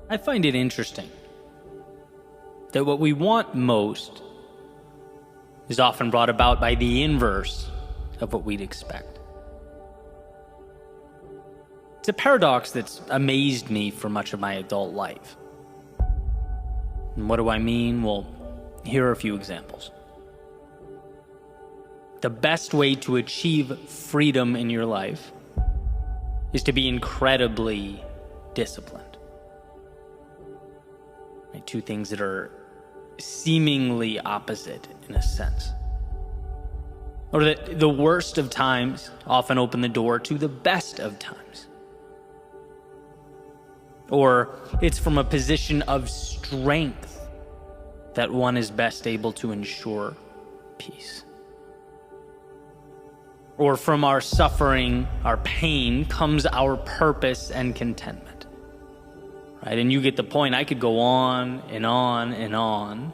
I find it interesting that what we want most is often brought about by the inverse of what we'd expect. It's a paradox that's amazed me for much of my adult life. And what do I mean? Well, here are a few examples. The best way to achieve freedom in your life is to be incredibly disciplined. Right? Two things that are seemingly opposite in a sense. Or that the worst of times often open the door to the best of times. Or it's from a position of strength that one is best able to ensure peace. Or from our suffering, our pain, comes our purpose and contentment. Right? And you get the point. I could go on and on and on.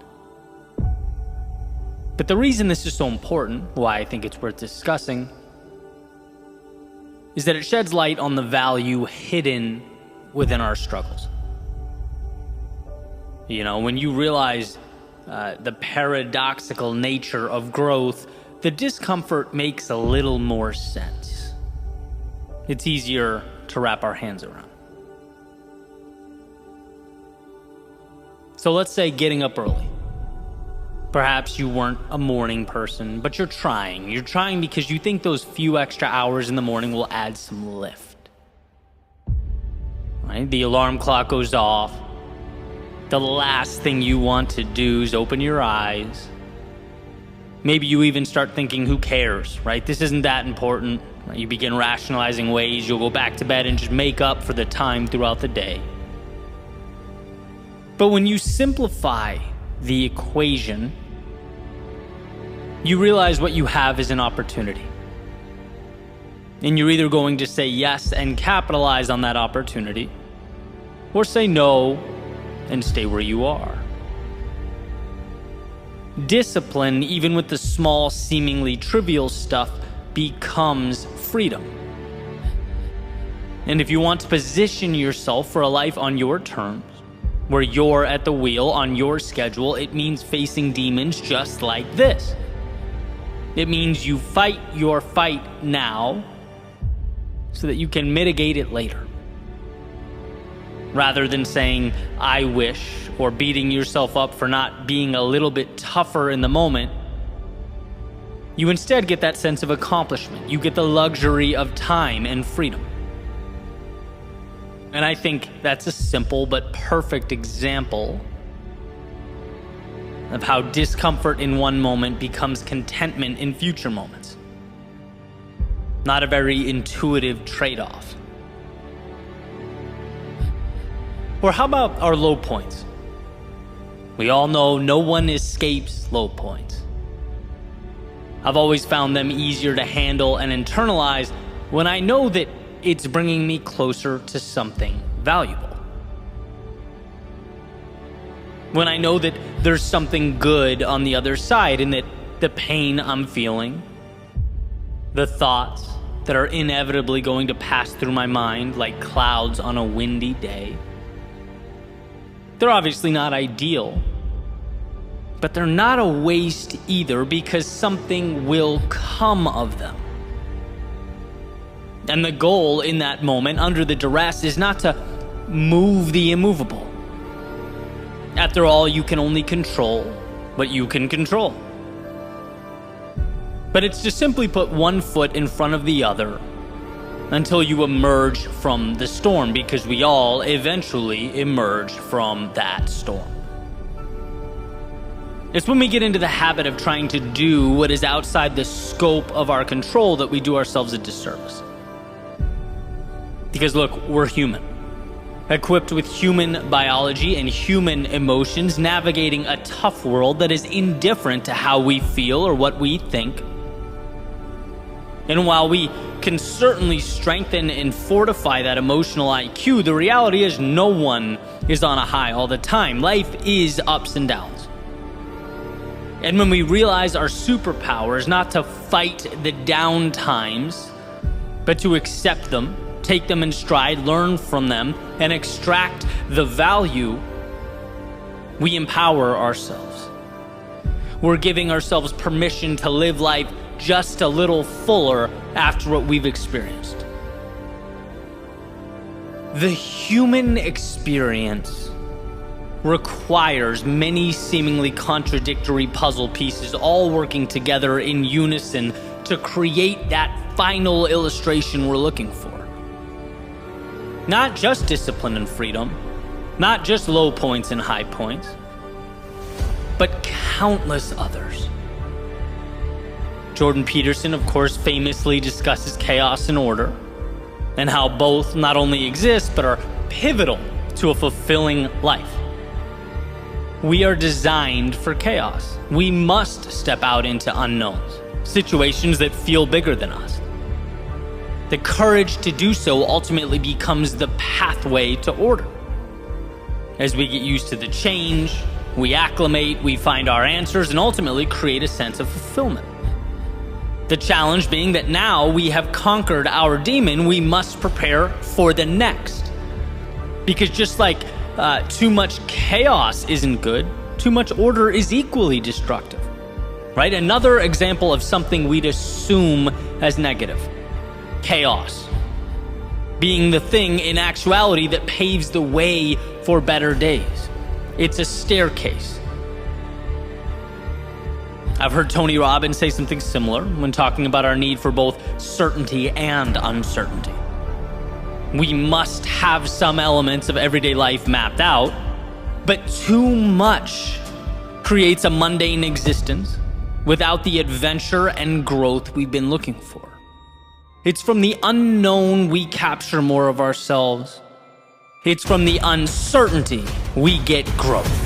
But the reason this is so important, why I think it's worth discussing, is that it sheds light on the value hidden within our struggles. You know, when you realize the paradoxical nature of growth, the discomfort makes a little more sense. It's easier to wrap our hands around. So let's say getting up early. Perhaps you weren't a morning person, but you're trying. You're trying because you think those few extra hours in the morning will add some lift. Right? The alarm clock goes off. The last thing you want to do is open your eyes. Maybe you even start thinking, who cares, right? This isn't that important. Right? You begin rationalizing ways you'll go back to bed and just make up for the time throughout the day. But when you simplify the equation, you realize what you have is an opportunity. And you're either going to say yes and capitalize on that opportunity, or say no and stay where you are. Discipline, even with the small, seemingly trivial stuff, becomes freedom. And if you want to position yourself for a life on your terms, where you're at the wheel on your schedule, it means facing demons just like this. It means you fight your fight now so that you can mitigate it later. Rather than saying, I wish, or beating yourself up for not being a little bit tougher in the moment, you instead get that sense of accomplishment. You get the luxury of time and freedom. And I think that's a simple but perfect example of how discomfort in one moment becomes contentment in future moments. Not a very intuitive trade-off. Or how about our low points? We all know no one escapes low points. I've always found them easier to handle and internalize when I know that it's bringing me closer to something valuable. When I know that there's something good on the other side, and that the pain I'm feeling, the thoughts that are inevitably going to pass through my mind like clouds on a windy day, they're obviously not ideal, but they're not a waste either, because something will come of them. And the goal in that moment, under the duress, is not to move the immovable. After all, you can only control what you can control. But it's to simply put one foot in front of the other until you emerge from the storm, because we all eventually emerge from that storm. It's when we get into the habit of trying to do what is outside the scope of our control that we do ourselves a disservice. Because look, we're human, equipped with human biology and human emotions, navigating a tough world that is indifferent to how we feel or what we think. And while we can certainly strengthen and fortify that emotional IQ, the reality is no one is on a high all the time. Life is ups and downs. And when we realize our superpower is not to fight the down times, but to accept them, take them in stride, learn from them, and extract the value, we empower ourselves. We're giving ourselves permission to live life just a little fuller after what we've experienced. The human experience requires many seemingly contradictory puzzle pieces all working together in unison to create that final illustration we're looking for. Not just discipline and freedom, not just low points and high points, but countless others. Jordan Peterson, of course, famously discusses chaos and order, and how both not only exist, but are pivotal to a fulfilling life. We are designed for chaos. We must step out into unknowns, situations that feel bigger than us. The courage to do so ultimately becomes the pathway to order. As we get used to the change, we acclimate, we find our answers, and ultimately create a sense of fulfillment. The challenge being that now we have conquered our demon, we must prepare for the next. Because just like too much chaos isn't good, too much order is equally destructive. Right? Another example of something we'd assume as negative. Chaos. Being the thing in actuality that paves the way for better days. It's a staircase. I've heard Tony Robbins say something similar when talking about our need for both certainty and uncertainty. We must have some elements of everyday life mapped out, but too much creates a mundane existence without the adventure and growth we've been looking for. It's from the unknown we capture more of ourselves. It's from the uncertainty we get growth.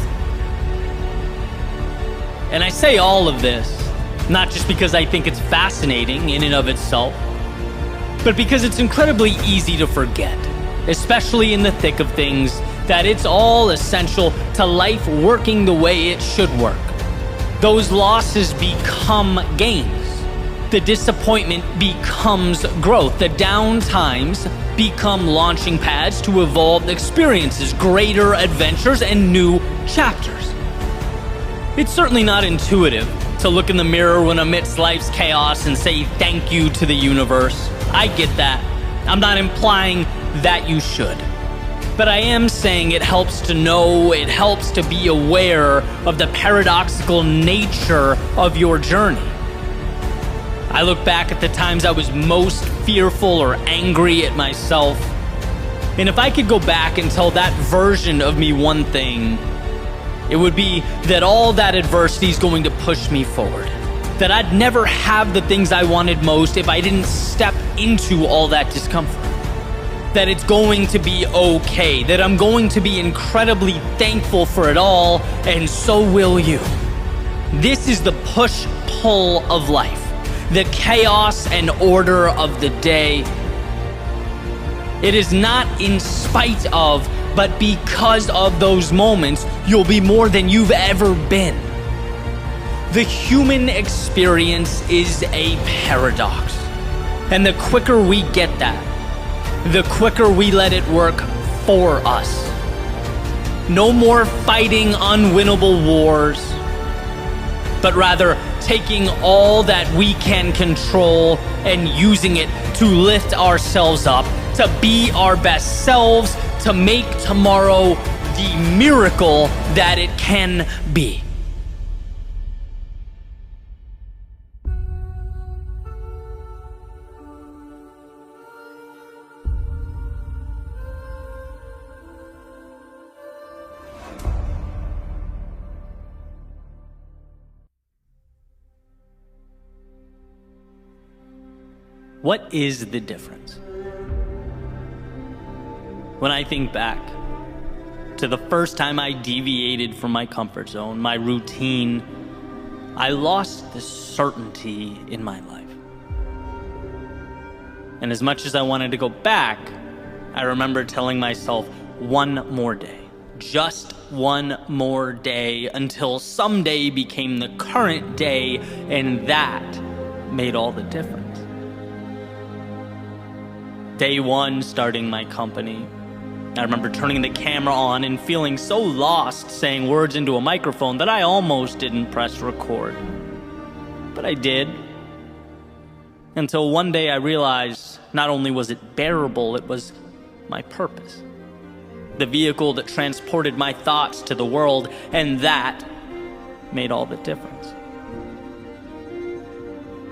And I say all of this, not just because I think it's fascinating in and of itself, but because it's incredibly easy to forget, especially in the thick of things, that it's all essential to life working the way it should work. Those losses become gains. The disappointment becomes growth. The down times become launching pads to evolved experiences, greater adventures, and new chapters. It's certainly not intuitive to look in the mirror when amidst life's chaos and say thank you to the universe. I get that. I'm not implying that you should. But I am saying it helps to know, it helps to be aware of the paradoxical nature of your journey. I look back at the times I was most fearful or angry at myself, and if I could go back and tell that version of me one thing, it would be that all that adversity is going to push me forward. That I'd never have the things I wanted most if I didn't step into all that discomfort. That it's going to be okay. That I'm going to be incredibly thankful for it all, and so will you. This is the push-pull of life. The chaos and order of the day. It is not in spite of, but because of those moments, you'll be more than you've ever been. The human experience is a paradox. And the quicker we get that, the quicker we let it work for us. No more fighting unwinnable wars, but rather taking all that we can control and using it to lift ourselves up, to be our best selves, to make tomorrow the miracle that it can be. What is the difference? When I think back to the first time I deviated from my comfort zone, my routine, I lost the certainty in my life. And as much as I wanted to go back, I remember telling myself one more day, just one more day, until someday became the current day, and that made all the difference. Day one starting my company. I remember turning the camera on and feeling so lost saying words into a microphone that I almost didn't press record. But I did. Until one day I realized not only was it bearable, it was my purpose. The vehicle that transported my thoughts to the world, and that made all the difference.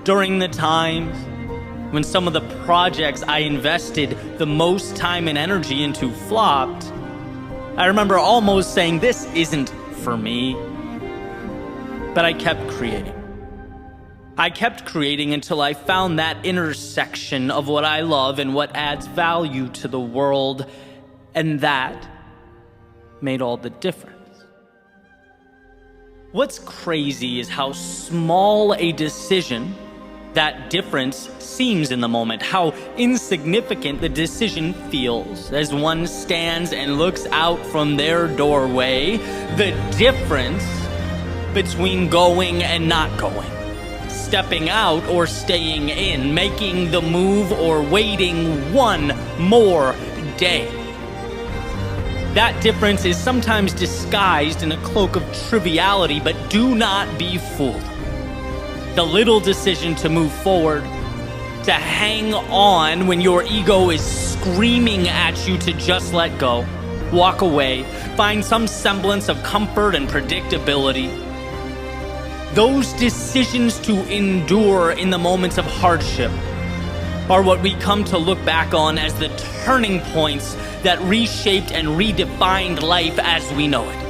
During the times when some of the projects I invested the most time and energy into flopped, I remember almost saying, this isn't for me. But I kept creating. I kept creating until I found that intersection of what I love and what adds value to the world, and that made all the difference. What's crazy is how small a decision that difference seems in the moment, how insignificant the decision feels as one stands and looks out from their doorway. The difference between going and not going, stepping out or staying in, making the move or waiting one more day. That difference is sometimes disguised in a cloak of triviality, but do not be fooled. The little decision to move forward, to hang on when your ego is screaming at you to just let go, walk away, find some semblance of comfort and predictability. Those decisions to endure in the moments of hardship are what we come to look back on as the turning points that reshaped and redefined life as we know it.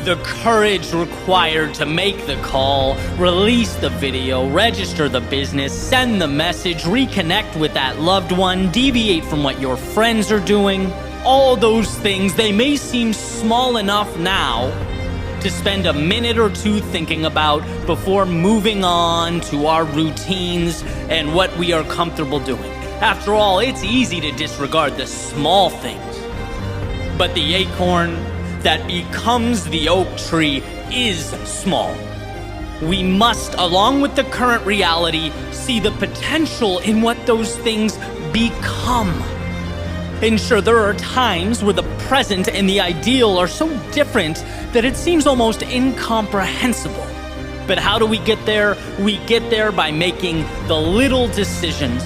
The courage required to make the call, release the video, register the business, send the message, reconnect with that loved one, deviate from what your friends are doing. All those things, they may seem small enough now to spend a minute or two thinking about before moving on to our routines and what we are comfortable doing. After all, it's easy to disregard the small things. But the acorn that becomes the oak tree is small. We must, along with the current reality, see the potential in what those things become. And sure, there are times where the present and the ideal are so different that it seems almost incomprehensible. But how do we get there? We get there by making the little decisions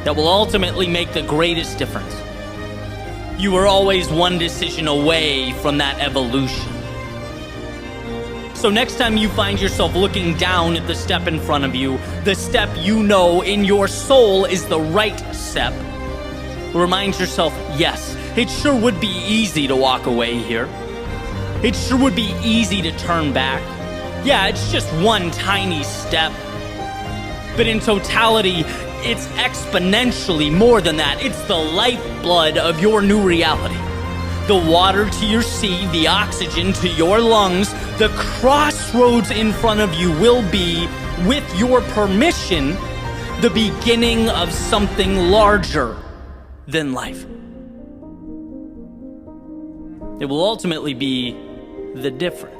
that will ultimately make the greatest difference. You are always one decision away from that evolution. So next time you find yourself looking down at the step in front of you, the step you know in your soul is the right step, remind yourself, yes, it sure would be easy to walk away here. It sure would be easy to turn back. Yeah, it's just one tiny step. But in totality, it's exponentially more than that. It's the lifeblood of your new reality. The water to your seed, the oxygen to your lungs, the crossroads in front of you will be, with your permission, the beginning of something larger than life. It will ultimately be the difference.